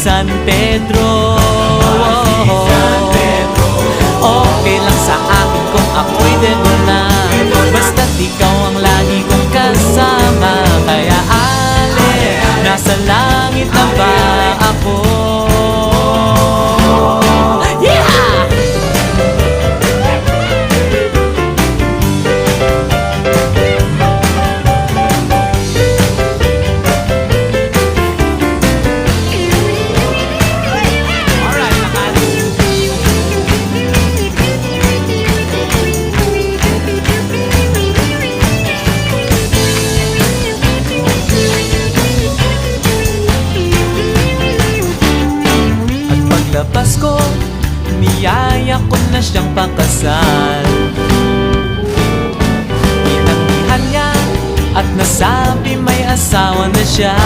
San Pedro. Okay lang sa akin kung ako'y debo na, basta't ikaw ang lagi kong kasama. Kaya ale, nasa langit na ba ako? Yeah! Paglabas ko, niyaya ko na siyang pakasal. Inanggihan niya at nasabi may asawa na siya.